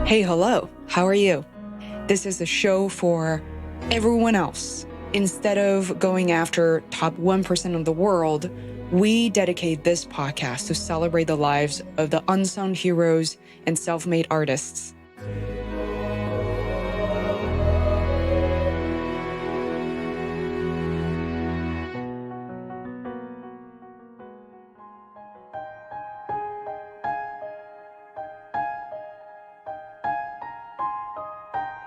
Hey, hello, how are you? This is a show for everyone else. Instead of going after top 1% of the world, we dedicate this podcast to celebrate the lives of the unsung heroes and self-made artists.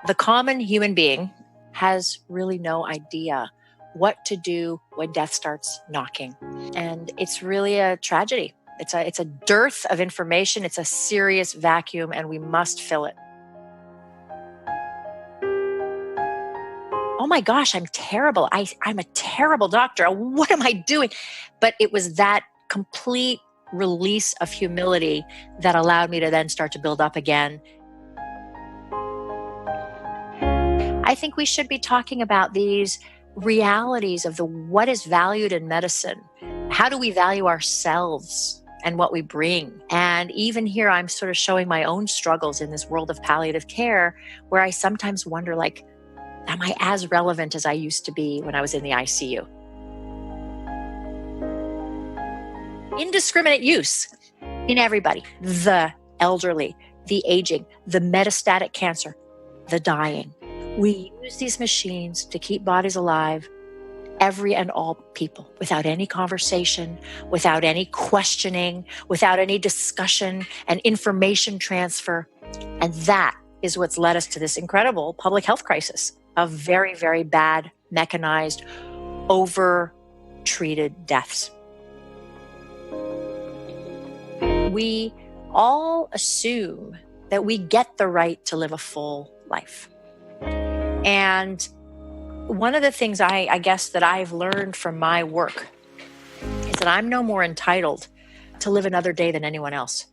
The common human being has really no idea what to do when death starts knocking. And it's really a tragedy. It's a dearth of information. It's a serious vacuum, and we must fill it. Oh my gosh, I'm terrible. I'm a terrible doctor. What am I doing? But it was that complete release of humility that allowed me to then start to build up again. I think we should be talking about these realities of what is valued in medicine. How do we value ourselves and what we bring? And even here, I'm sort of showing my own struggles in this world of palliative care, where I sometimes wonder, am I as relevant as I used to be when I was in the ICU? Indiscriminate use in everybody, the elderly, the aging, the metastatic cancer, the dying. We use these machines to keep bodies alive, every and all people, without any conversation, without any questioning, without any discussion and information transfer. And that is what's led us to this incredible public health crisis of very, very bad, mechanized, over-treated deaths. We all assume that we get the right to live a full life. And one of the things I guess that I've learned from my work is that I'm no more entitled to live another day than anyone else.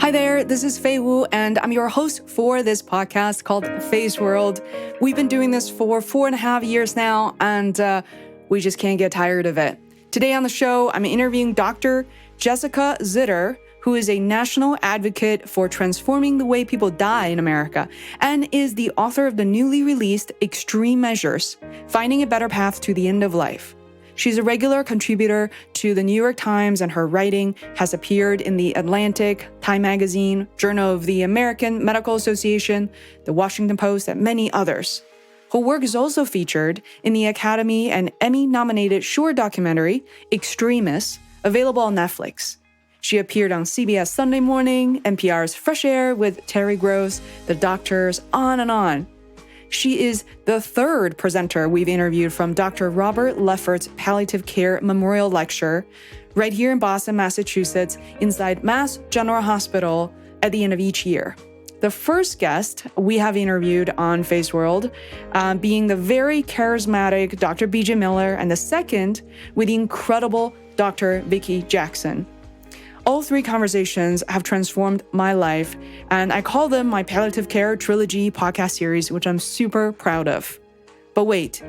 Hi there, this is Fei Wu, and I'm your host for this podcast called Feisworld. We've been doing this for 4.5 years now, and we just can't get tired of it. Today on the show, I'm interviewing Dr. Jessica Zitter, who is a national advocate for transforming the way people die in America and is the author of the newly released Extremis, Finding a Better Path to the End of Life. She's a regular contributor to the New York Times, and her writing has appeared in The Atlantic, Time Magazine, Journal of the American Medical Association, The Washington Post, and many others. Her work is also featured in the Academy and Emmy-nominated short documentary, Extremis, available on Netflix. She appeared on CBS Sunday Morning, NPR's Fresh Air with Terry Gross, The Doctors, on and on. She is the third presenter we've interviewed from Dr. Robert Lefferts' Palliative Care Memorial Lecture, right here in Boston, Massachusetts, inside Mass General Hospital at the end of each year. The first guest we have interviewed on Feisworld being the very charismatic Dr. B.J. Miller, and the second with the incredible Dr. Vicki Jackson. All three conversations have transformed my life, and I call them my Palliative Care Trilogy podcast series, which I'm super proud of. But wait,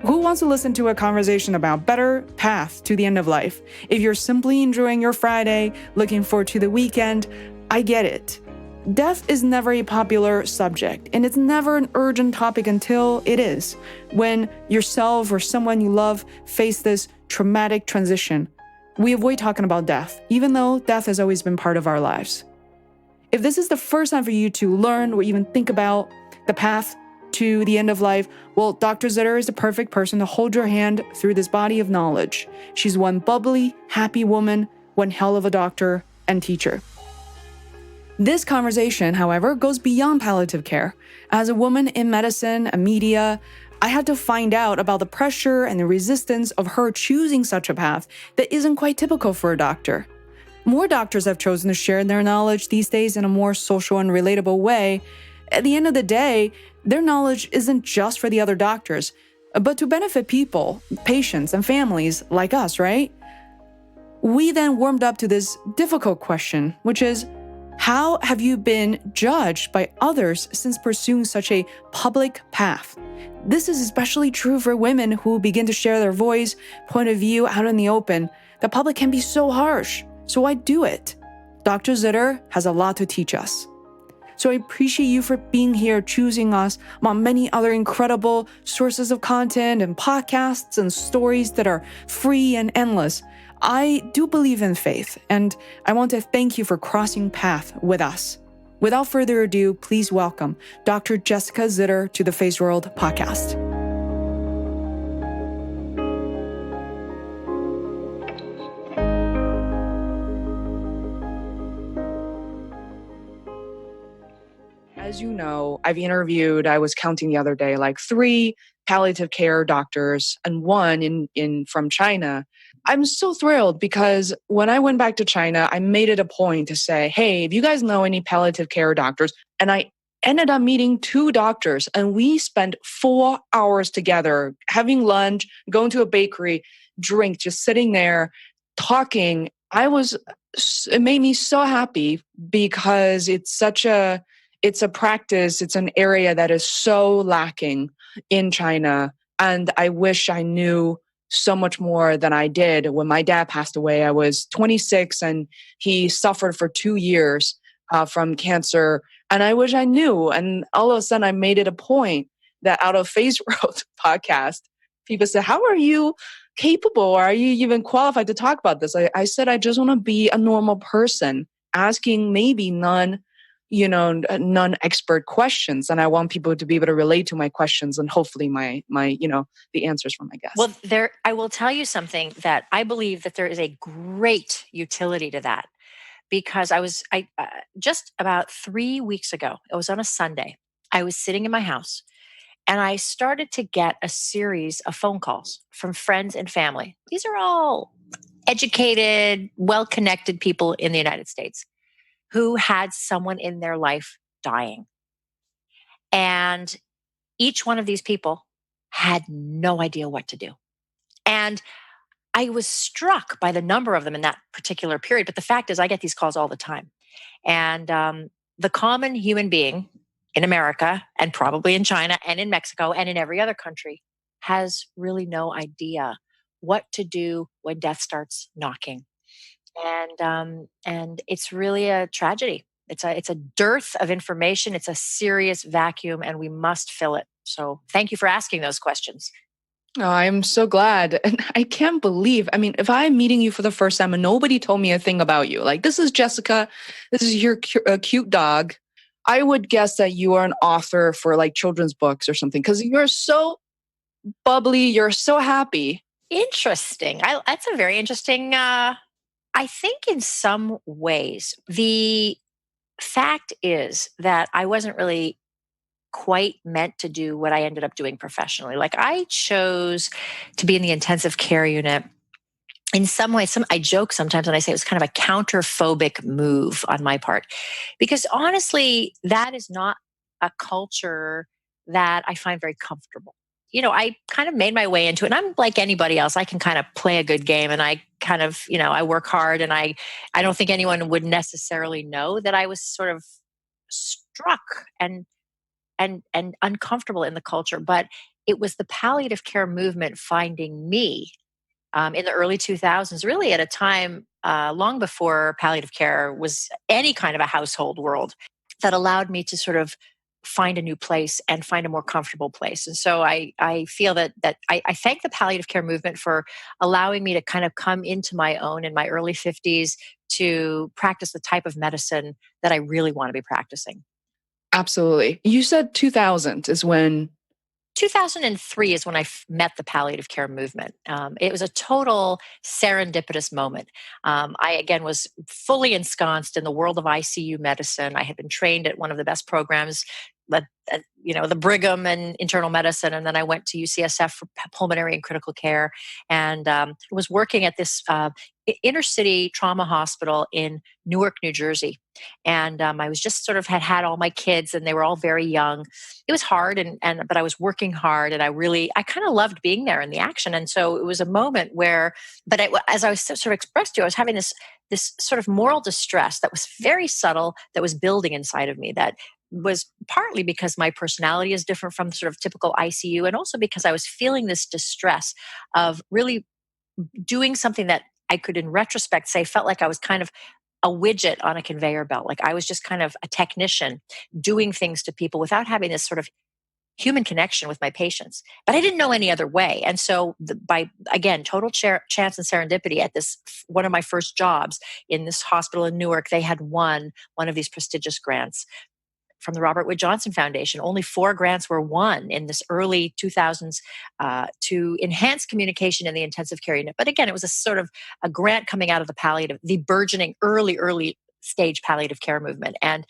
who wants to listen to a conversation about better path to the end of life? If you're simply enjoying your Friday, looking forward to the weekend, I get it. Death is never a popular subject, and it's never an urgent topic until it is, when yourself or someone you love face this traumatic transition. We avoid talking about death, even though death has always been part of our lives. If this is the first time for you to learn or even think about the path to the end of life, well, Dr. Zitter is the perfect person to hold your hand through this body of knowledge. She's one bubbly, happy woman, one hell of a doctor and teacher. This conversation, however, goes beyond palliative care. As a woman in medicine and media, I had to find out about the pressure and the resistance of her choosing such a path that isn't quite typical for a doctor. More doctors have chosen to share their knowledge these days in a more social and relatable way. At the end of the day, their knowledge isn't just for the other doctors, but to benefit people, patients, and families like us, right? We then warmed up to this difficult question, which is, How have you been judged by others since pursuing such a public path? This is especially true for women who begin to share their voice, point of view out in the open. The public can be so harsh, so why do it? Dr. Zitter has a lot to teach us. So I appreciate you for being here, choosing us among many other incredible sources of content and podcasts and stories that are free and endless. I do believe in faith, and I want to thank you for crossing path with us. Without further ado, please welcome Dr. Jessica Zitter to the Feisworld podcast. As you know, I was counting the other day, like 3 palliative care doctors and 1 from China. I'm so thrilled because when I went back to China, I made it a point to say, hey, if you guys know any palliative care doctors, and I ended up meeting 2 doctors and we spent 4 hours together having lunch, going to a bakery, drink, just sitting there talking. It made me so happy because it's a practice, it's an area that is so lacking in China. And I wish I knew so much more than I did. When my dad passed away, I was 26 and he suffered for 2 years from cancer. And I wish I knew. And all of a sudden I made it a point that out of Feisworld podcast, people said, how are you capable? Or are you even qualified to talk about this? I said, I just want to be a normal person asking maybe non-expert questions. And I want people to be able to relate to my questions and hopefully my the answers from my guests. Well, I will tell you something that I believe that there is a great utility to that, because I just about 3 weeks ago, it was on a Sunday, I was sitting in my house and I started to get a series of phone calls from friends and family. These are all educated, well-connected people in the United States who had someone in their life dying. And each one of these people had no idea what to do. And I was struck by the number of them in that particular period. But the fact is, I get these calls all the time. And the common human being in America and probably in China and in Mexico and in every other country has really no idea what to do when death starts knocking. And it's really a tragedy. It's a dearth of information. It's a serious vacuum, and we must fill it. So thank you for asking those questions. Oh, I'm so glad. And I can't believe, if I'm meeting you for the first time and nobody told me a thing about you, like this is Jessica, this is your cute dog, I would guess that you are an author for like children's books or something because you're so bubbly, you're so happy. Interesting. That's a very interesting I think in some ways, the fact is that I wasn't really quite meant to do what I ended up doing professionally. Like I chose to be in the intensive care unit. In some ways, I joke sometimes when I say it was kind of a counterphobic move on my part, because honestly, that is not a culture that I find very comfortable. I kind of made my way into it. And I'm like anybody else. I can kind of play a good game and I kind of, I work hard and I don't think anyone would necessarily know that I was sort of struck and uncomfortable in the culture. But it was the palliative care movement finding me in the early 2000s, really at a time long before palliative care was any kind of a household world, that allowed me to sort of find a new place and find a more comfortable place. And so I feel that I thank the palliative care movement for allowing me to kind of come into my own in my early 50s to practice the type of medicine that I really want to be practicing. Absolutely. You said 2000 is when... 2003 is when I met the palliative care movement. It was a total serendipitous moment. I, again, was fully ensconced in the world of ICU medicine. I had been trained at one of the best programs, the Brigham and internal medicine. And then I went to UCSF for pulmonary and critical care and was working at this inner city trauma hospital in Newark, New Jersey. And I was just sort of had all my kids and they were all very young. It was hard, but I was working hard and I kind of loved being there in the action. And so it was a moment where, as I was sort of expressed to you, I was having this this sort of moral distress that was very subtle, that was building inside of me, that was partly because my personality is different from sort of typical ICU, and also because I was feeling this distress of really doing something that I could, in retrospect, say felt like I was kind of a widget on a conveyor belt. Like I was just kind of a technician doing things to people without having this sort of human connection with my patients. But I didn't know any other way. And so by, again, total chance and serendipity at this, one of my first jobs in this hospital in Newark, they had won one of these prestigious grants from the Robert Wood Johnson Foundation. Only 4 grants were won in this early 2000s to enhance communication in the intensive care unit. But again, it was a sort of a grant coming out of the palliative, the burgeoning early stage palliative care movement. And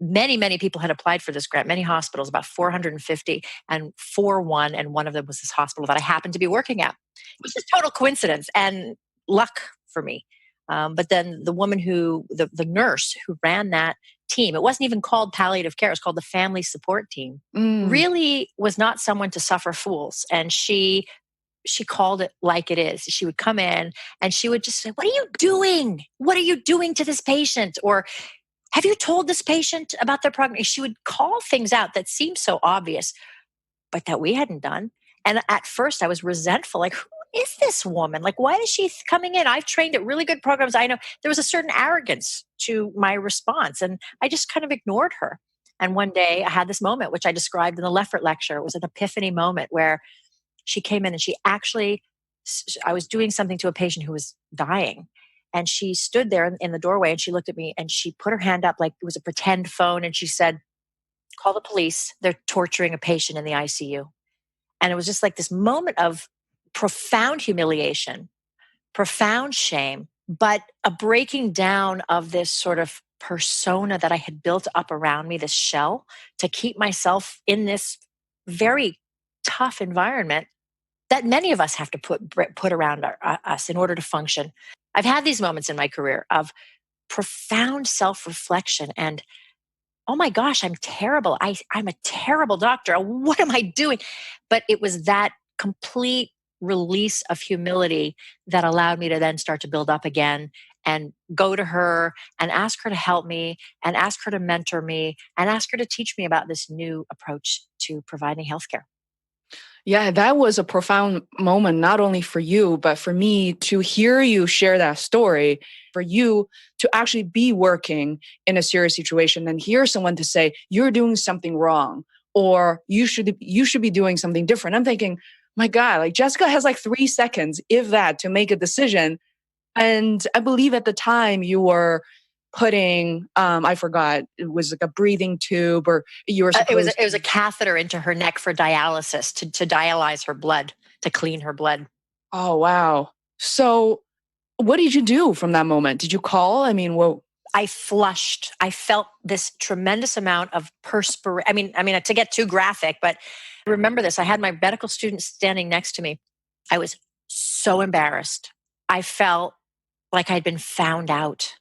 many people had applied for this grant, many hospitals, about 450, and 4 won, and one of them was this hospital that I happened to be working at, which is total coincidence and luck for me. But then the woman the nurse who ran that team, it wasn't even called palliative care, it was called the family support team, really was not someone to suffer fools. And she called it like it is. She would come in and she would just say, "What are you doing? What are you doing to this patient?" Or, "Have you told this patient about their prognosis?" She would call things out that seemed so obvious, but that we hadn't done. And at first I was resentful, like, who is this woman? Like, why is she coming in? I've trained at really good programs. I know there was a certain arrogance to my response, and I just kind of ignored her. And one day I had this moment, which I described in the Leffert lecture. It was an epiphany moment where she came in and I was doing something to a patient who was dying. And she stood there in the doorway and she looked at me and she put her hand up like it was a pretend phone. And she said, "Call the police. They're torturing a patient in the ICU." And it was just like this moment of profound humiliation, profound shame, but a breaking down of this sort of persona that I had built up around me, this shell, to keep myself in this very tough environment that many of us have to put around us in order to function. I've had these moments in my career of profound self-reflection and, oh my gosh, I'm terrible. I'm a terrible doctor. What am I doing? But it was that complete release of humility that allowed me to then start to build up again and go to her and ask her to help me and ask her to mentor me and ask her to teach me about this new approach to providing healthcare. Yeah, that was a profound moment, not only for you, but for me to hear you share that story, for you to actually be working in a serious situation and hear someone to say, "You're doing something wrong," or you should be doing something different. I'm thinking, my God, like Jessica has like 3 seconds, if that, to make a decision. And I believe at the time you were putting, I forgot, it was like a breathing tube, or you were supposed it was a catheter into her neck for dialysis to dialyze her blood, to clean her blood. Oh, wow. So what did you do from that moment? Did you call? I mean, whoa. I flushed. I felt this tremendous amount of perspiration. I mean, to get too graphic, but remember this. I had my medical student standing next to me. I was so embarrassed. I felt like I'd been found out.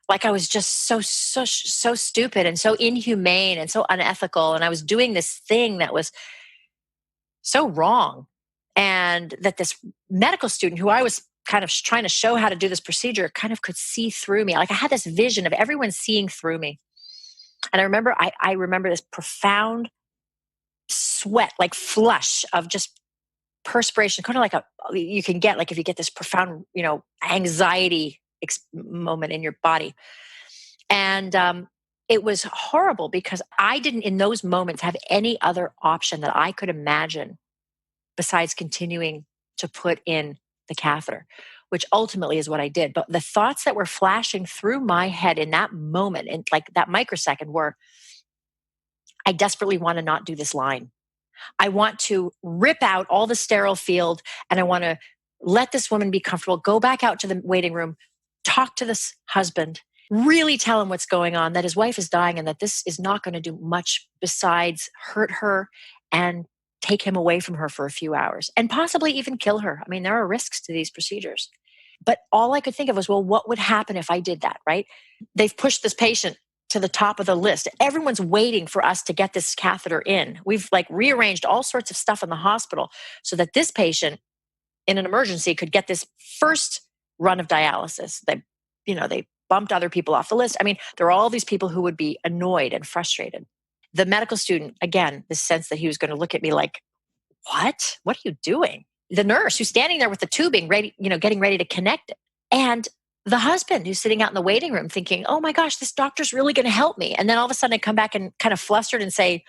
Like I was just so stupid and so inhumane and so unethical. And I was doing this thing that was so wrong. And that this medical student who I was kind of trying to show how to do this procedure kind of could see through me. Like I had this vision of everyone seeing through me. And I remember this profound sweat, like flush of just perspiration, kind of like you can get, like if you get this profound, anxiety moment in your body. And it was horrible because I didn't in those moments have any other option that I could imagine besides continuing to put in the catheter, which ultimately is what I did. But the thoughts that were flashing through my head in that moment, in like that microsecond, were, I desperately want to not do this line. I want to rip out all the sterile field and I want to let this woman be comfortable, go back out to the waiting room, talk to this husband, really tell him what's going on, that his wife is dying and that this is not going to do much besides hurt her and take him away from her for a few hours and possibly even kill her. I mean, there are risks to these procedures. But all I could think of was, well, what would happen if I did that, right? They've pushed this patient to the top of the list. Everyone's waiting for us to get this catheter in. We've like rearranged all sorts of stuff in the hospital so that this patient in an emergency could get this first run of dialysis. They they bumped other people off the list. I mean, there are all these people who would be annoyed and frustrated. The medical student, again, the sense that he was going to look at me like, what? What are you doing? The nurse who's standing there with the tubing ready, getting ready to connect it. And the husband who's sitting out in the waiting room thinking, oh my gosh, this doctor's really going to help me. And then all of a sudden I come back and kind of flustered and say,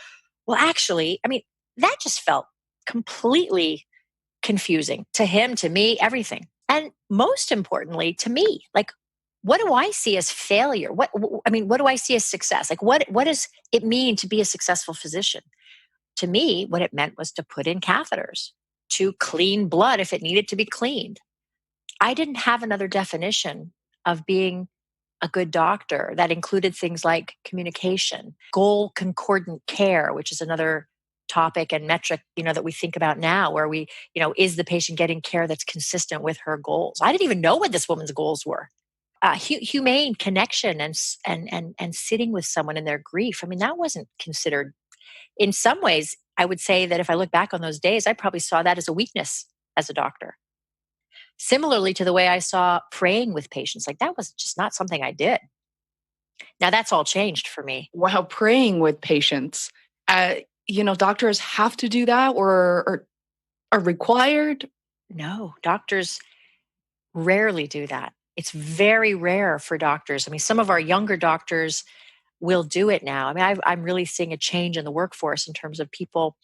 well, actually, I mean, that just felt completely confusing to him, to me, everything. And most importantly, to me, like, what do I see as failure? What do I see as success? Like, what does it mean to be a successful physician? To me, what it meant was to put in catheters, to clean blood if it needed to be cleaned. I didn't have another definition of being a good doctor that included things like communication, goal concordant care, which is another topic and metric, that we think about now, where we, is the patient getting care that's consistent with her goals? I didn't even know what this woman's goals were. Humane connection and sitting with someone in their grief. I mean, that wasn't considered. In some ways, I would say that if I look back on those days, I probably saw that as a weakness as a doctor. Similarly to the way I saw praying with patients, like that was just not something I did. Now that's all changed for me. Wow, praying with patients. Doctors have to do that or are required? No, doctors rarely do that. It's very rare for doctors. I mean, some of our younger doctors will do it now. I mean, I'm really seeing a change in the workforce in terms of people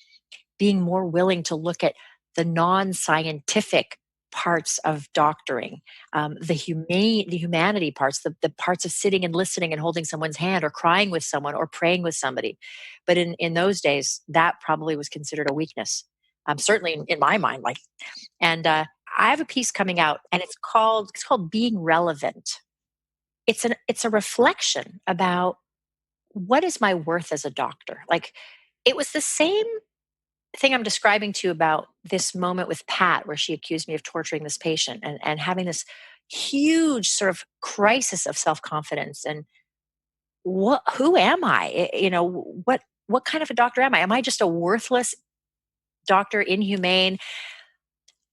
being more willing to look at the non-scientific parts of doctoring, the humanity parts, the parts of sitting and listening and holding someone's hand or crying with someone or praying with somebody. But in those days, that probably was considered a weakness. Certainly in my mind, I have a piece coming out, and it's called Being Relevant. It's a reflection about what is my worth as a doctor. Like, it was the same thing I'm describing to you about this moment with Pat, where she accused me of torturing this patient and having this huge sort of crisis of self-confidence. And who am I? What kind of a doctor am I? Am I just a worthless doctor, inhumane?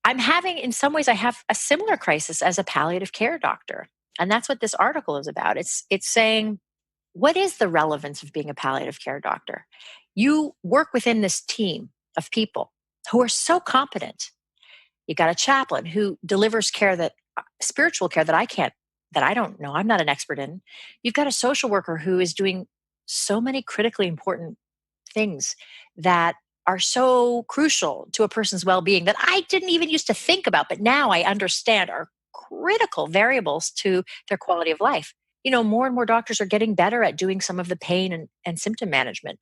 In some ways, I have a similar crisis as a palliative care doctor. And that's what this article is about. It's saying, what is the relevance of being a palliative care doctor? You work within this team of people who are so competent. You got a chaplain who delivers spiritual care that I don't know, I'm not an expert in. You've got a social worker who is doing so many critically important things that are so crucial to a person's well-being that I didn't even used to think about, but now I understand are critical variables to their quality of life. More and more doctors are getting better at doing some of the pain and symptom management.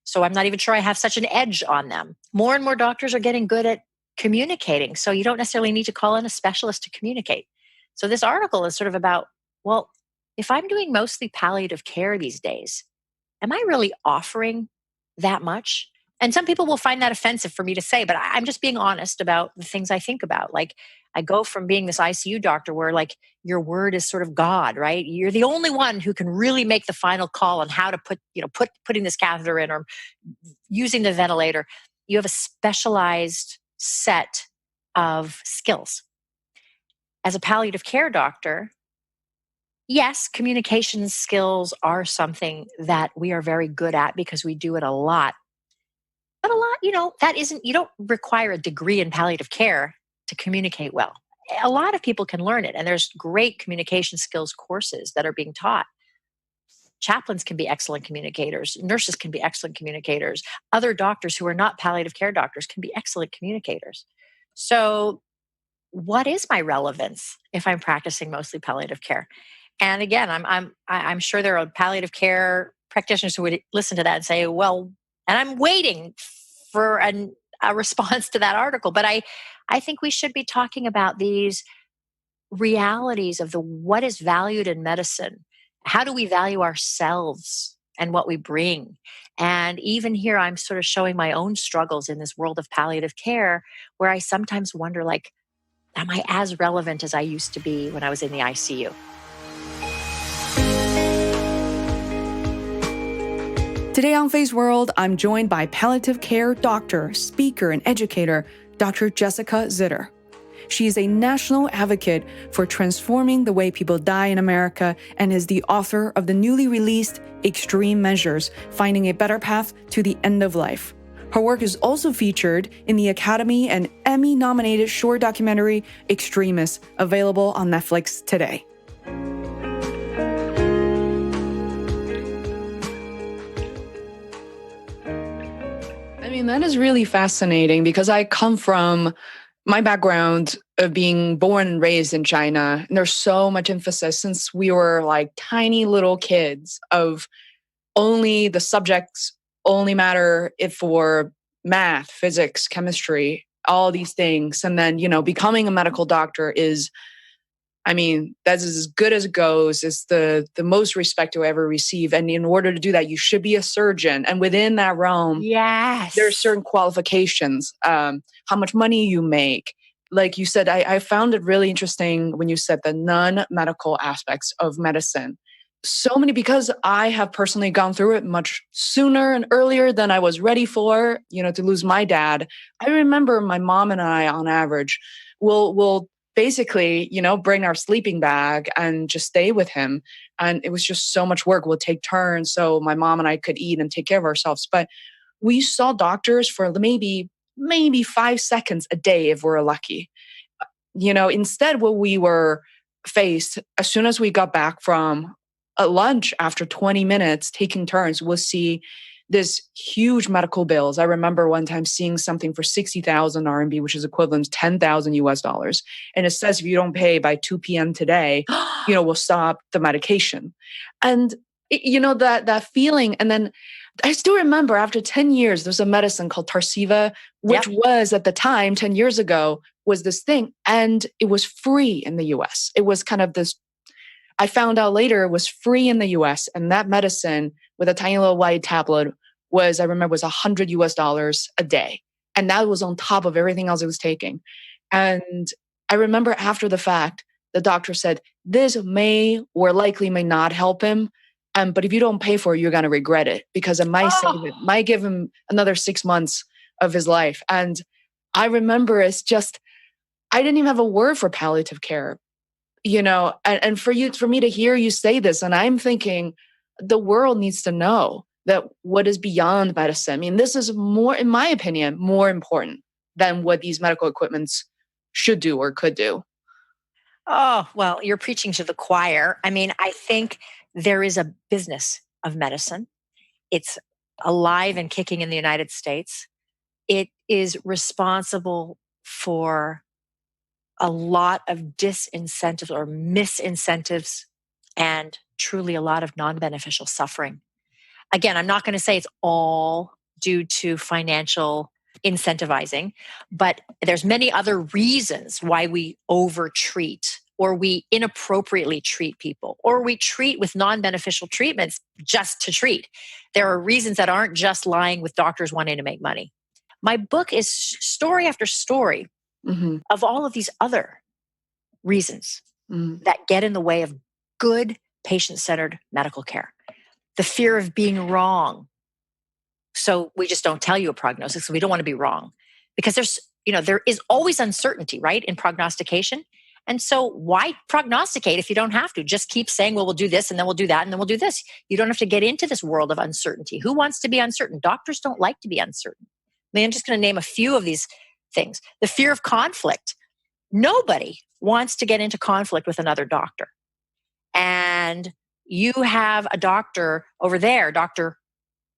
So I'm not even sure I have such an edge on them. More and more doctors are getting good at communicating. So you don't necessarily need to call in a specialist to communicate. So this article is sort of about, well, if I'm doing mostly palliative care these days, am I really offering that much? And some people will find that offensive for me to say, but I'm just being honest about the things I think about. Like, I go from being this ICU doctor where like your word is sort of God, right? You're the only one who can really make the final call on how to putting this catheter in or using the ventilator. You have a specialized set of skills. As a palliative care doctor, yes, communication skills are something that we are very good at because we do it a lot. But you don't require a degree in palliative care to communicate well. A lot of people can learn it, and there's great communication skills courses that are being taught. Chaplains can be excellent communicators. Nurses can be excellent communicators. Other doctors who are not palliative care doctors can be excellent communicators. So what is my relevance if I'm practicing mostly palliative care? And again, I'm sure there are palliative care practitioners who would listen to that and say, well, and I'm waiting for a response to that article. But I think we should be talking about these realities of what is valued in medicine. How do we value ourselves and what we bring? And even here, I'm sort of showing my own struggles in this world of palliative care, where I sometimes wonder, like, am I as relevant as I used to be when I was in the ICU? Today on Feisworld, I'm joined by palliative care doctor, speaker, and educator, Dr. Jessica Zitter. She is a national advocate for transforming the way people die in America and is the author of the newly released Extreme Measures, Finding a Better Path to the End of Life. Her work is also featured in the Academy and Emmy-nominated short documentary Extremis, available on Netflix today. I mean, that is really fascinating because I come from my background of being born and raised in China. And there's so much emphasis since we were like tiny little kids of only the subjects only matter if for math, physics, chemistry, all these things. And then, becoming a medical doctor is, that's as good as it goes. It's the most respect you ever receive. And in order to do that, you should be a surgeon. And within that realm, Yes, there are certain qualifications, how much money you make. Like you said, I found it really interesting when you said the non-medical aspects of medicine. So many, because I have personally gone through it much sooner and earlier than I was ready for, to lose my dad. I remember my mom and I, on average, will basically, bring our sleeping bag and just stay with him. And it was just so much work. We'll take turns so my mom and I could eat and take care of ourselves. But we saw doctors for maybe 5 seconds a day if we're lucky. Instead, what we were faced, as soon as we got back from a lunch after 20 minutes taking turns, we'll see this huge medical bills. I remember one time seeing something for 60,000 RMB, which is equivalent to 10,000 US dollars. And it says, if you don't pay by 2 p.m. today, we'll stop the medication. And that feeling. And then I still remember after 10 years, there's a medicine called Tarceva, which was at the time, 10 years ago, was this thing. And it was free in the US. It was kind of this, I found out later it was free in the US. And that medicine with a tiny little white tablet was 100 US dollars a day. And that was on top of everything else it was taking. And I remember after the fact, the doctor said, this may or likely may not help him. But if you don't pay for it, you're going to regret it because it might save it, might give him another 6 months of his life. And I remember it's just, I didn't even have a word for palliative care, and for me to hear you say this, and I'm thinking the world needs to know that what is beyond medicine. This is more, in my opinion, more important than what these medical equipments should do or could do. Oh, well, you're preaching to the choir. I think there is a business of medicine. It's alive and kicking in the United States. It is responsible for a lot of disincentives or misincentives and truly a lot of non-beneficial suffering. Again, I'm not going to say it's all due to financial incentivizing, but there's many other reasons why we overtreat or we inappropriately treat people, or we treat with non-beneficial treatments just to treat. There are reasons that aren't just lying with doctors wanting to make money. My book is story after story of all of these other reasons that get in the way of good patient-centered medical care. The fear of being wrong. So we just don't tell you a prognosis, so we don't want to be wrong. Because there is always uncertainty, right, in prognostication. And so why prognosticate if you don't have to? Just keep saying, well, we'll do this, and then we'll do that, and then we'll do this. You don't have to get into this world of uncertainty. Who wants to be uncertain? Doctors don't like to be uncertain. I'm just going to name a few of these things. The fear of conflict. Nobody wants to get into conflict with another doctor. And you have a doctor over there, Dr.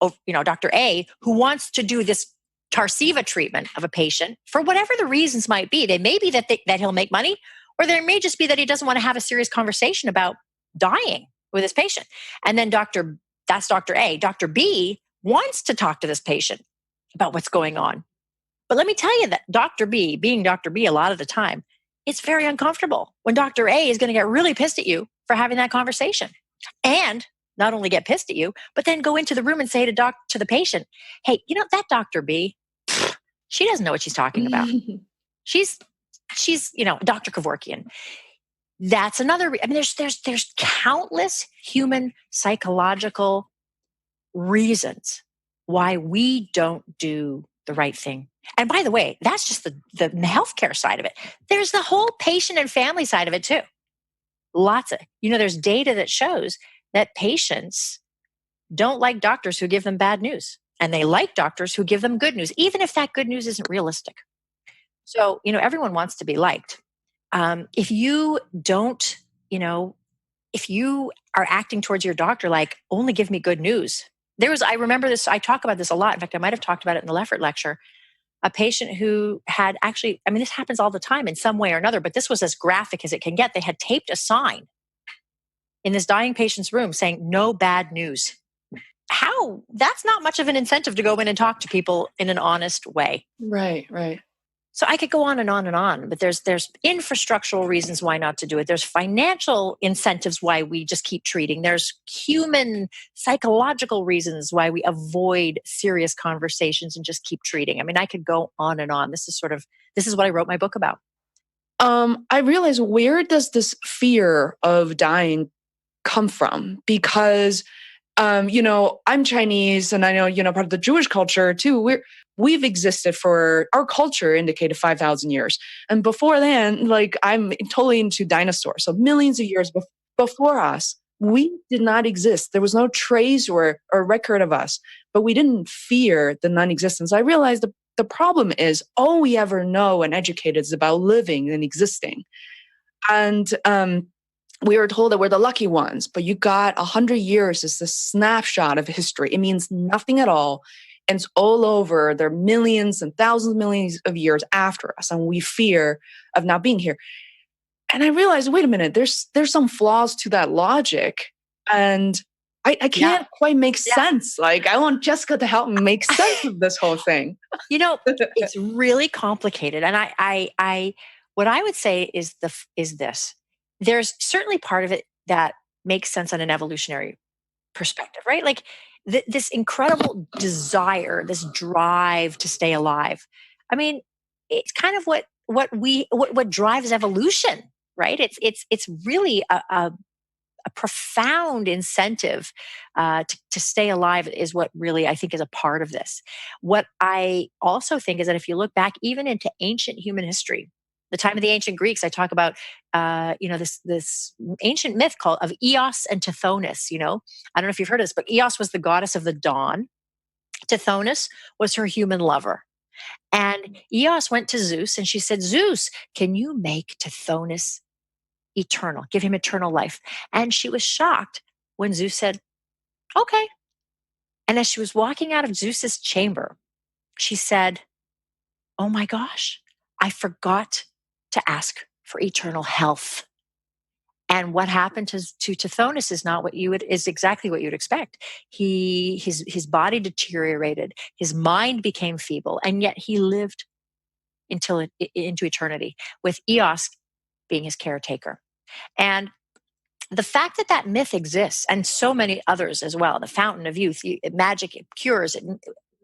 A, who wants to do this Tarceva treatment of a patient for whatever the reasons might be. They may be that he'll make money, or there may just be that he doesn't want to have a serious conversation about dying with his patient. And then that's Dr. A. Dr. B wants to talk to this patient about what's going on. But let me tell you that Dr. B, being Dr. B a lot of the time, it's very uncomfortable when Dr. A is going to get really pissed at you for having that conversation. And not only get pissed at you, but then go into the room and say to the patient, hey, that Dr. B, she doesn't know what she's talking about. She's Dr. Kevorkian. That's another. There's countless human psychological reasons why we don't do the right thing And by the way, that's just the healthcare side of it. There's the whole patient and family side of it too. Lots of, there's data that shows that patients don't like doctors who give them bad news. And they like doctors who give them good news, even if that good news isn't realistic. So, everyone wants to be liked. If you don't, if you are acting towards your doctor like, only give me good news. I remember this, I talk about this a lot. In fact, I might have talked about it in the Leffert lecture. A patient who had actually, this happens all the time in some way or another, but this was as graphic as it can get. They had taped a sign in this dying patient's room saying, no bad news. That's not much of an incentive to go in and talk to people in an honest way. Right. So I could go on and on and on, but there's infrastructural reasons why not to do it. There's financial incentives why we just keep treating. There's human psychological reasons why we avoid serious conversations and just keep treating. I could go on and on. This is what I wrote my book about. I realize, where does this fear of dying come from? Because I'm Chinese, and I know, part of the Jewish culture too. We've existed for, our culture indicated 5,000 years. And before then, I'm totally into dinosaurs. So millions of years before us, we did not exist. There was no trace or record of us, but we didn't fear the non-existence. I realized the problem is all we ever know and educated is about living and existing. And, we were told that we're the lucky ones, but you got 100 years as a snapshot of history. It means nothing at all. And it's all over. There are millions and thousands of millions of years after us, and we fear of not being here. And I realized, wait a minute, there's some flaws to that logic. And I can't quite make sense. I want Jessica to help me make sense of this whole thing. It's really complicated. And I what I would say is this. There's certainly part of it that makes sense on an evolutionary perspective, right? This incredible desire, this drive to stay alive. It's kind of what drives evolution, right? It's really a profound incentive to stay alive is what really I think is a part of this. What I also think is that if you look back even into ancient human history, the time of the ancient Greeks, I talk about, this ancient myth of Eos and Tithonus. I don't know if you've heard of this, but Eos was the goddess of the dawn. Tithonus was her human lover. And Eos went to Zeus and she said, Zeus, can you make Tithonus eternal? Give him eternal life. And she was shocked when Zeus said, okay. And as she was walking out of Zeus's chamber, she said, oh my gosh, I forgot to ask for eternal health. And what happened to Tithonus is exactly what you'd expect. His body deteriorated, his mind became feeble, and yet he lived into eternity, with Eos being his caretaker. And the fact that myth exists, and so many others as well, the fountain of youth, magic cures,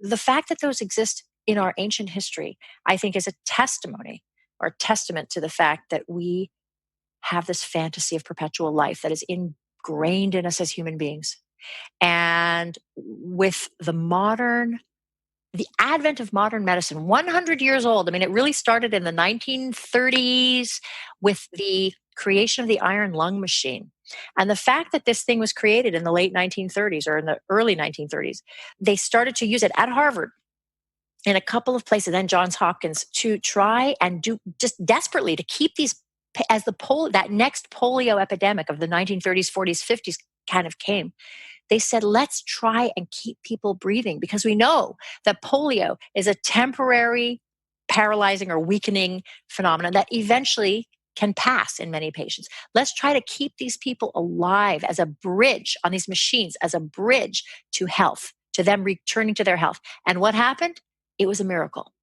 the fact that those exist in our ancient history, I think is a testimony or testament to the fact that we have this fantasy of perpetual life that is ingrained in us as human beings. And with the advent of modern medicine, 100 years old, it really started in the 1930s with the creation of the iron lung machine. And the fact that this thing was created in the late 1930s or in the early 1930s, they started to use it at Harvard, in a couple of places, then Johns Hopkins, to try and do just desperately to keep these, as that next polio epidemic of the 1930s, 40s, 50s kind of came. They said, let's try and keep people breathing, because we know that polio is a temporary paralyzing or weakening phenomenon that eventually can pass in many patients. Let's try to keep these people alive as a bridge on these machines, as a bridge to health, to them returning to their health. And what happened? It was a miracle.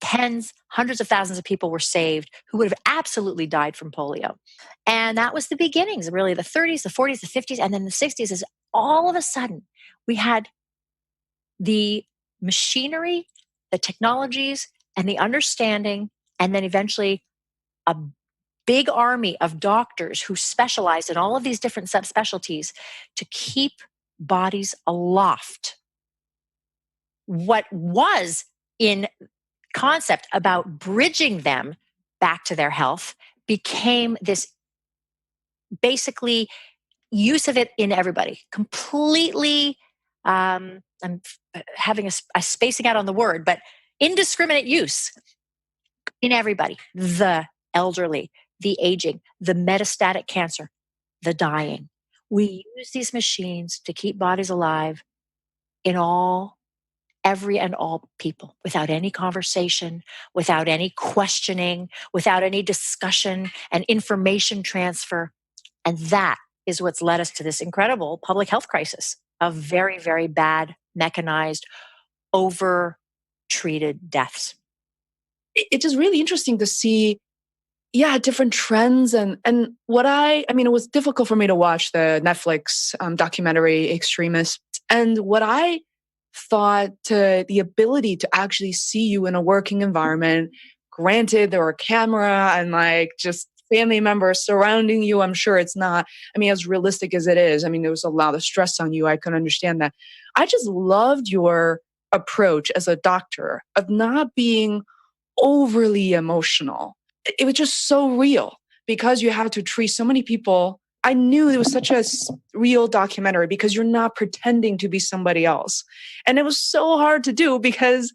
Hundreds of thousands of people were saved who would have absolutely died from polio. And that was the beginnings, really, the 30s, the 40s, the 50s, and then the 60s. Is all of a sudden we had the machinery, the technologies, and the understanding, and then eventually a big army of doctors who specialized in all of these different subspecialties to keep bodies aloft. What was in concept about bridging them back to their health became this basically use of it in everybody, completely. I'm having a spacing out on the word, but indiscriminate use in everybody, the elderly, the aging, the metastatic cancer, the dying. We use these machines to keep bodies alive in every and all people without any conversation, without any questioning, without any discussion and information transfer. And that is what's led us to this incredible public health crisis of very, very bad, mechanized, over treated deaths. It's just really interesting to see, different trends. And what it was difficult for me to watch the Netflix documentary Extremis. And what I thought, the ability to actually see you in a working environment, granted there were a camera and like just family members surrounding you. I'm sure it's not, as realistic as it is. There was a lot of stress on you. I can understand that. I just loved your approach as a doctor of not being overly emotional. It was just so real because you have to treat so many people. I knew it was such a real documentary because you're not pretending to be somebody else. And it was so hard to do because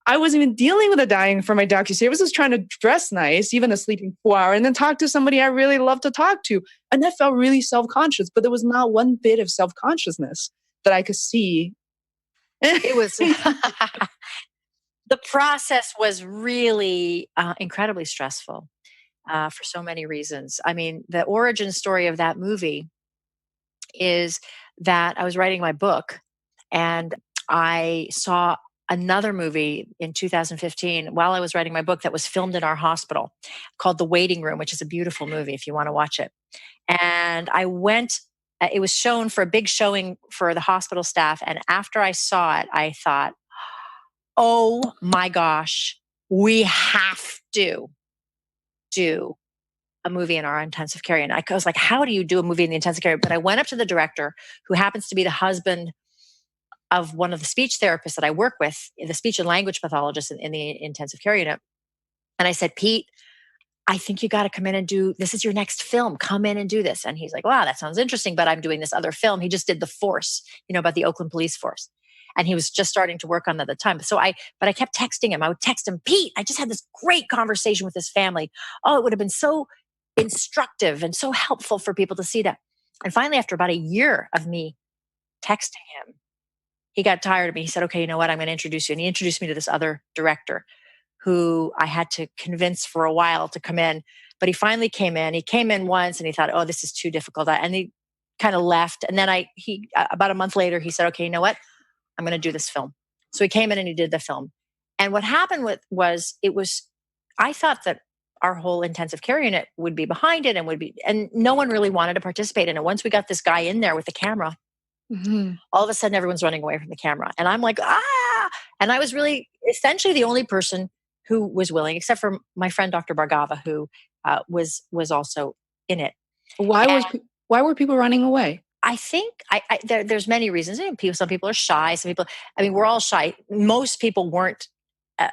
I wasn't even dealing with the dying for my docuseries. I was just trying to dress nice, even a sleeping 4 hour, and then talk to somebody I really love to talk to. And I felt really self-conscious, but there was not one bit of self-consciousness that I could see. It was, the process was really incredibly stressful for so many reasons. The origin story of that movie is that I was writing my book and I saw another movie in 2015 while I was writing my book that was filmed in our hospital called The Waiting Room, which is a beautiful movie if you want to watch it. And I went, it was shown for a big showing for the hospital staff. And after I saw it, I thought, oh my gosh, we have to do a movie in our intensive care. And I was like, how do you do a movie in the intensive care? But I went up to the director, who happens to be the husband of one of the speech therapists that I work with, the speech and language pathologist in the intensive care unit. And I said, Pete, I think you got to come in and this is your next film. Come in and do this. And he's like, wow, that sounds interesting, but I'm doing this other film. He just did The Force, about the Oakland police force. And he was just starting to work on that at the time. But I kept texting him. I would text him, Pete, I just had this great conversation with this family. Oh, it would have been so instructive and so helpful for people to see that. And finally, after about a year of me texting him, he got tired of me. He said, okay, you know what? I'm going to introduce you. And he introduced me to this other director who I had to convince for a while to come in. But he finally came in. He came in once and he thought, oh, this is too difficult. And he kind of left. And then about a month later, he said, okay, you know what? I'm going to do this film. So he came in and he did the film. And what happened I thought that our whole intensive care unit would be behind it and no one really wanted to participate in it. Once we got this guy in there with the camera, all of a sudden everyone's running away from the camera. And I'm like, ah! And I was really essentially the only person who was willing, except for my friend, Dr. Bargava, who was also in it. Why were people running away? I think there's many reasons. Some people are shy. Some people, we're all shy. Most people weren't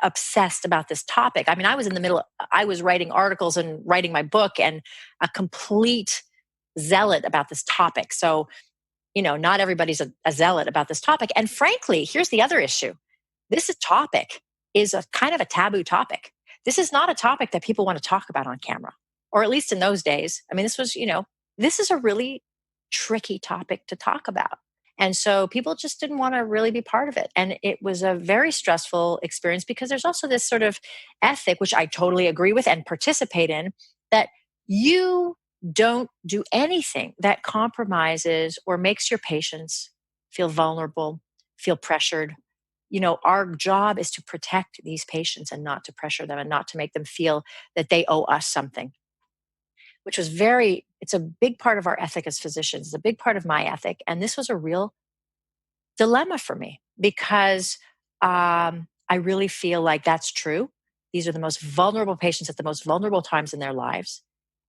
obsessed about this topic. I was in the middle. I was writing articles and writing my book and a complete zealot about this topic. So, not everybody's a zealot about this topic. And frankly, here's the other issue. This topic is a kind of a taboo topic. This is not a topic that people want to talk about on camera, or at least in those days. This was, this is a really tricky topic to talk about. And so people just didn't want to really be part of it. And it was a very stressful experience because there's also this sort of ethic, which I totally agree with and participate in, that you don't do anything that compromises or makes your patients feel vulnerable, feel pressured. Our job is to protect these patients and not to pressure them and not to make them feel that they owe us something, which was it's a big part of our ethic as physicians. It's a big part of my ethic. And this was a real dilemma for me because I really feel like that's true. These are the most vulnerable patients at the most vulnerable times in their lives.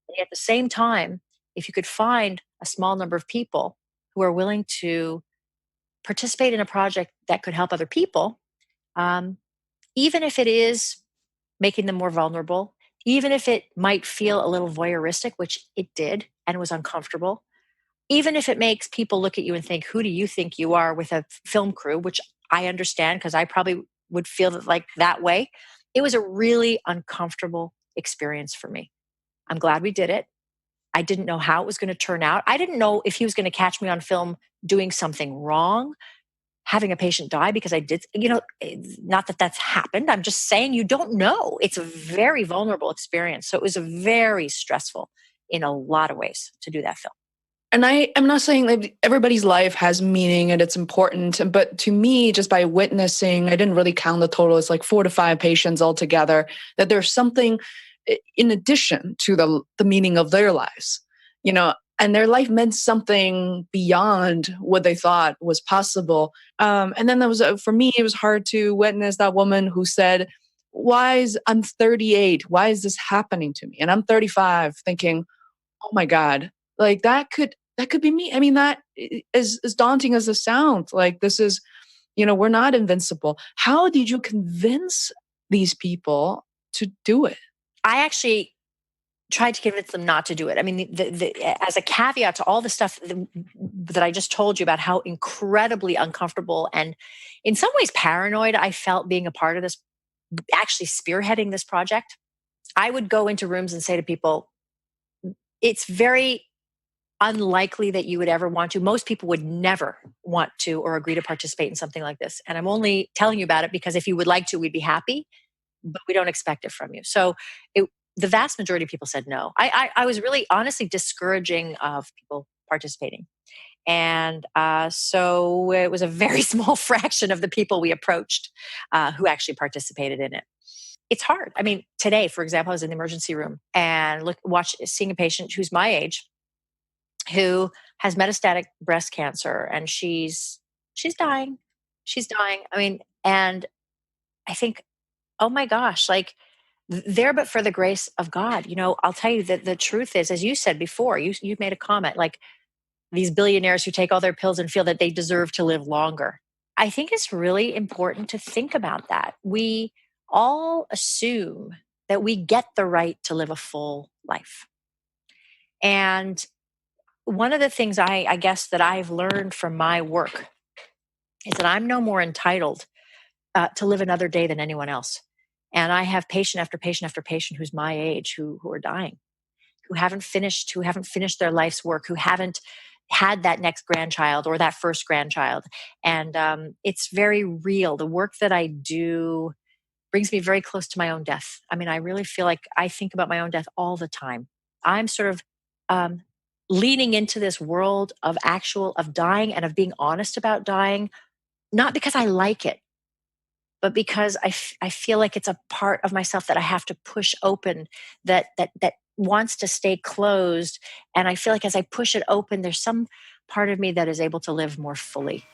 And at the same time, if you could find a small number of people who are willing to participate in a project that could help other people, even if it is making them more vulnerable, even if it might feel a little voyeuristic, which it did and was uncomfortable, even if it makes people look at you and think, who do you think you are with a film crew, which I understand because I probably would feel like that way. It was a really uncomfortable experience for me. I'm glad we did it. I didn't know how it was going to turn out. I didn't know if he was going to catch me on film doing something wrong, having a patient die because I did, not that that's happened. I'm just saying you don't know. It's a very vulnerable experience. So it was a very stressful in a lot of ways to do that film. And I am not saying that everybody's life has meaning and it's important, but to me, just by witnessing, I didn't really count the total. It's like 4 to 5 patients altogether, that there's something in addition to the meaning of their lives, and their life meant something beyond what they thought was possible. And then for me, it was hard to witness that woman who said, I'm 38. Why is this happening to me? And I'm 35 thinking, oh my God, like that could be me. I mean, that is as daunting as it sounds. Like this is, we're not invincible. How did you convince these people to do it? I actually tried to convince them not to do it. I mean, as a caveat to all the stuff that I just told you about how incredibly uncomfortable and in some ways paranoid I felt being a part of this, actually spearheading this project, I would go into rooms and say to people, it's very unlikely that you would ever want to. Most people would never want to or agree to participate in something like this. And I'm only telling you about it because if you would like to, we'd be happy, but we don't expect it from you. So the vast majority of people said no. I was really honestly discouraging of people participating. And so it was a very small fraction of the people we approached who actually participated in it. It's hard. I mean, today, for example, I was in the emergency room and seeing a patient who's my age who has metastatic breast cancer, and she's dying. She's dying. I mean, and I think, oh my gosh, like there, but for the grace of God, I'll tell you that the truth is, as you said before, you made a comment, like these billionaires who take all their pills and feel that they deserve to live longer. I think it's really important to think about that. We all assume that we get the right to live a full life. And one of the things I guess that I've learned from my work is that I'm no more entitled to live another day than anyone else. And I have patient after patient after patient who's my age who are dying, who haven't finished their life's work, who haven't had that next grandchild or that first grandchild. And it's very real. The work that I do brings me very close to my own death. I mean, I really feel like I think about my own death all the time. I'm sort of leaning into this world of dying and of being honest about dying, not because I like it, but because I feel like it's a part of myself that I have to push open, that wants to stay closed. And I feel like as I push it open, there's some part of me that is able to live more fully.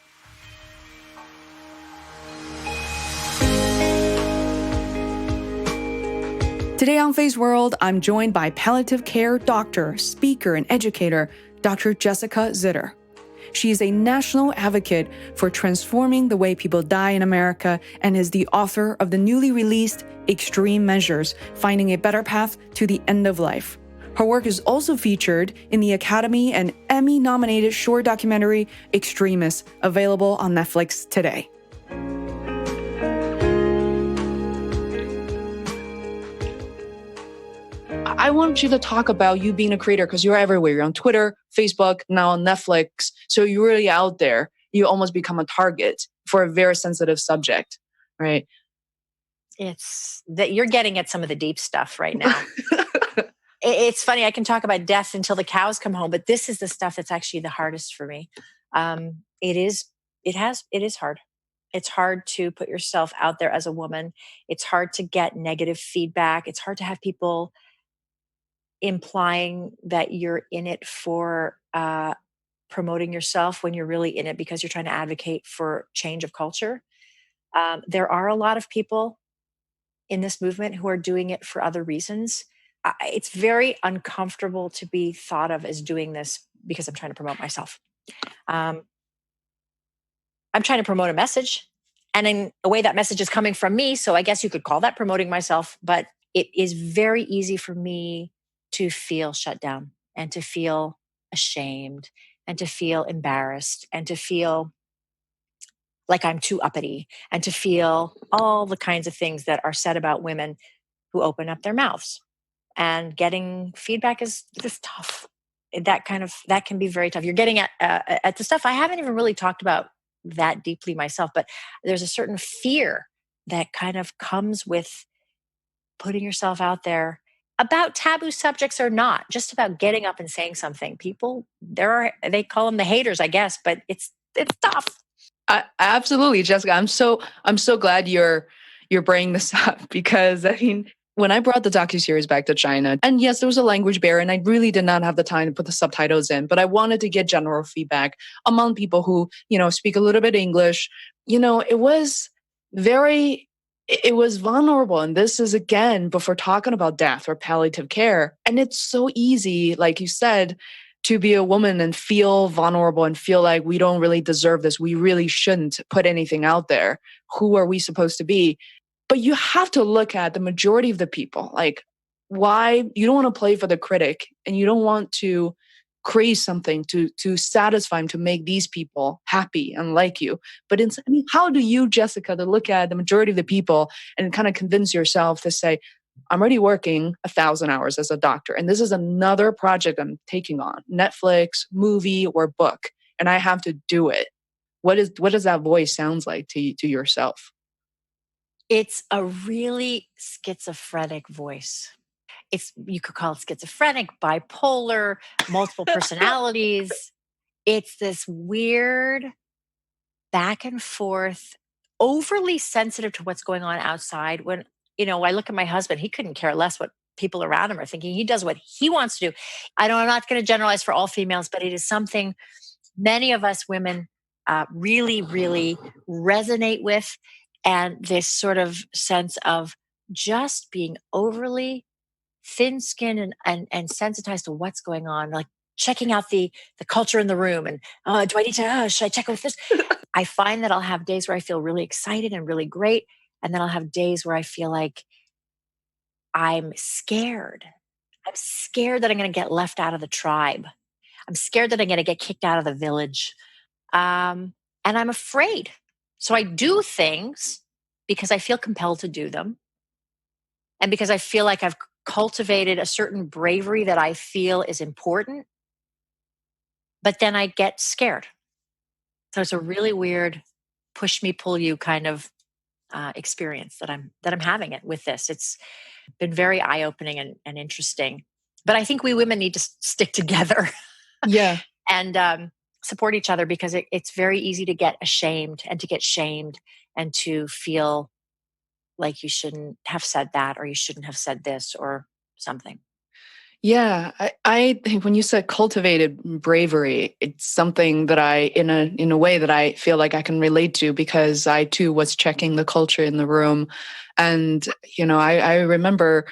Today on Feisworld, I'm joined by palliative care doctor, speaker, and educator, Dr. Jessica Zitter. She is a national advocate for transforming the way people die in America and is the author of the newly released Extreme Measures, Finding a Better Path to the End of Life. Her work is also featured in the Academy and Emmy-nominated short documentary Extremis, available on Netflix today. I want you to talk about you being a creator because you're everywhere. You're on Twitter, Facebook, now on Netflix. So you're really out there. You almost become a target for a very sensitive subject, right? It's that you're getting at some of the deep stuff right now. It's funny. I can talk about death until the cows come home, but this is the stuff that's actually the hardest for me. It is hard. It's hard to put yourself out there as a woman. It's hard to get negative feedback. It's hard to have people implying that you're in it for promoting yourself when you're really in it because you're trying to advocate for change of culture. There are a lot of people in this movement who are doing it for other reasons. It's very uncomfortable to be thought of as doing this because I'm trying to promote myself. I'm trying to promote a message. And in a way, that message is coming from me. So I guess you could call that promoting myself. But it is very easy for me to feel shut down and to feel ashamed and to feel embarrassed and to feel like I'm too uppity and to feel all the kinds of things that are said about women who open up their mouths. And getting feedback is tough. That can be very tough. You're getting at the stuff I haven't even really talked about that deeply myself, but there's a certain fear that kind of comes with putting yourself out there about taboo subjects or not, just about getting up and saying something. People, they call them the haters, I guess, but it's tough. Absolutely, Jessica. I'm so glad you're bringing this up, because I mean, when I brought the docuseries back to China, and yes, there was a language barrier, and I really did not have the time to put the subtitles in, but I wanted to get general feedback among people who, speak a little bit English. It was vulnerable. And this is, again, before talking about death or palliative care. And it's so easy, like you said, to be a woman and feel vulnerable and feel like we don't really deserve this. We really shouldn't put anything out there. Who are we supposed to be? But you have to look at the majority of the people. Like, why you don't want to play for the critic, and you don't want to create something to satisfy them, to make these people happy and like you. But how do you, Jessica, to look at the majority of the people and kind of convince yourself to say, I'm already working 1,000 hours as a doctor, and this is another project I'm taking on, Netflix, movie, or book, and I have to do it. What does that voice sound like to yourself? It's a really schizophrenic voice. You could call it schizophrenic, bipolar, multiple personalities. It's this weird back and forth, overly sensitive to what's going on outside. When, I look at my husband, he couldn't care less what people around him are thinking. He does what he wants to do. I'm not going to generalize for all females, but it is something many of us women really, really resonate with. And this sort of sense of just being overly thin-skinned and sensitized to what's going on, like checking out the culture in the room. And do I need to, should I check with this? I find that I'll have days where I feel really excited and really great. And then I'll have days where I feel like I'm scared. I'm scared that I'm going to get left out of the tribe. I'm scared that I'm going to get kicked out of the village. And I'm afraid. So I do things because I feel compelled to do them. And because I feel like I've cultivated a certain bravery that I feel is important. But then I get scared. So it's a really weird push me, pull you kind of experience that I'm having it with this. It's been very eye-opening and interesting. But I think we women need to stick together. Yeah. And support each other, because it's very easy to get ashamed and to get shamed and to feel like you shouldn't have said that, or you shouldn't have said this or something. Yeah, I think when you said cultivated bravery, it's something that in a way that I feel like I can relate to, because I too was checking the culture in the room. And, I remember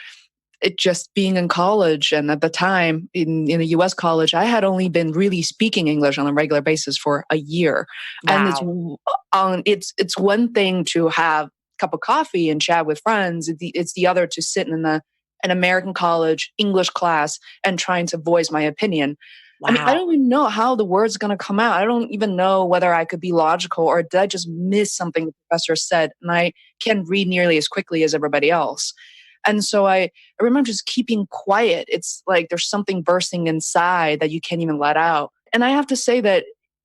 it just being in college. And at the time in a US college, I had only been really speaking English on a regular basis for a year. Wow. And it's one thing to have a cup of coffee and chat with friends. It's the other to sit in an American college English class and trying to voice my opinion. Wow. I mean, I don't even know how the word's going to come out. I don't even know whether I could be logical, or did I just miss something the professor said and I can't read nearly as quickly as everybody else. And so I remember just keeping quiet. It's like there's something bursting inside that you can't even let out. And I have to say that,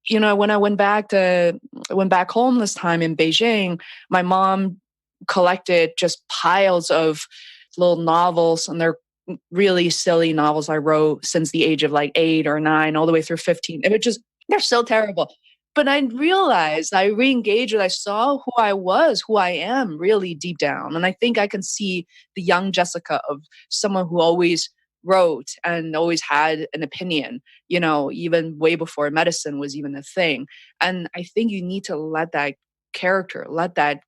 when I went back home this time in Beijing, my mom collected just piles of little novels, and they're really silly novels I wrote since the age of like 8 or 9 all the way through 15. They're so terrible. But I realized, I re-engaged with, I saw who I was, who I am really deep down. And I think I can see the young Jessica of someone who always wrote and always had an opinion, even way before medicine was even a thing. And I think you need to let that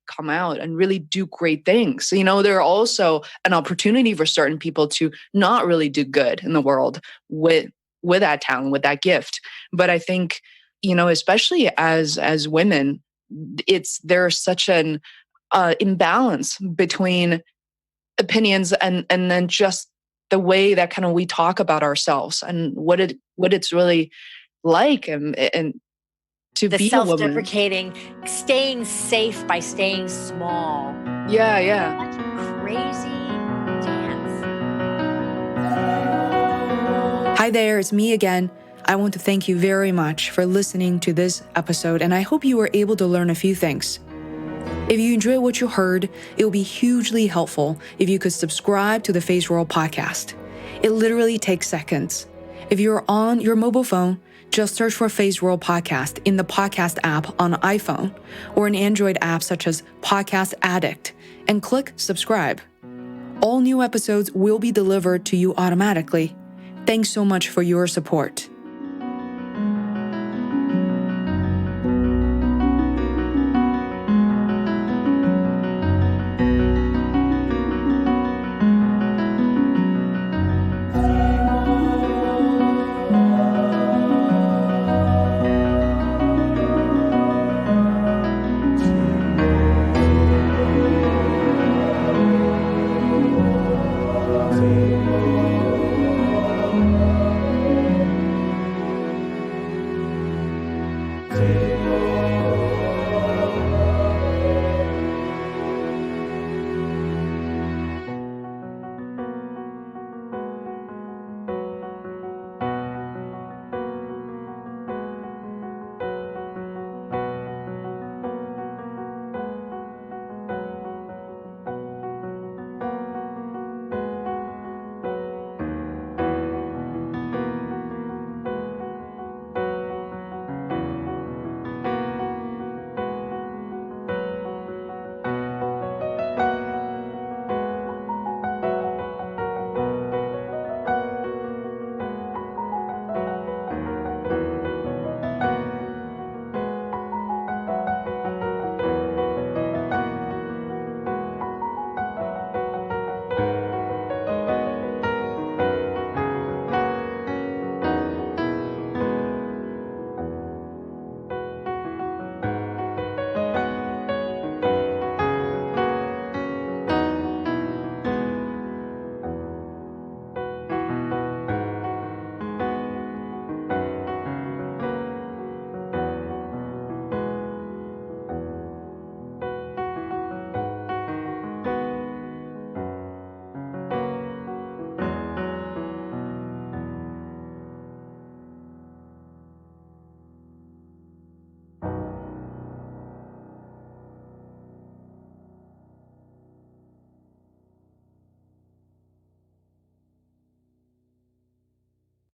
come out and really do great things. So, there are also an opportunity for certain people to not really do good in the world with that talent, with that gift. But I think, especially as women, there's such an imbalance between opinions and then just the way that kind of we talk about ourselves and what it's really like and to The be a woman. self-deprecating, staying safe by staying small. Yeah. Such a crazy dance. Hi there, it's me again. I want to thank you very much for listening to this episode, and I hope you were able to learn a few things. If you enjoyed what you heard, it would be hugely helpful if you could subscribe to the Feisworld podcast. It literally takes seconds. If you're on your mobile phone, just search for Feisworld podcast in the podcast app on iPhone or an Android app such as Podcast Addict and click subscribe. All new episodes will be delivered to you automatically. Thanks so much for your support.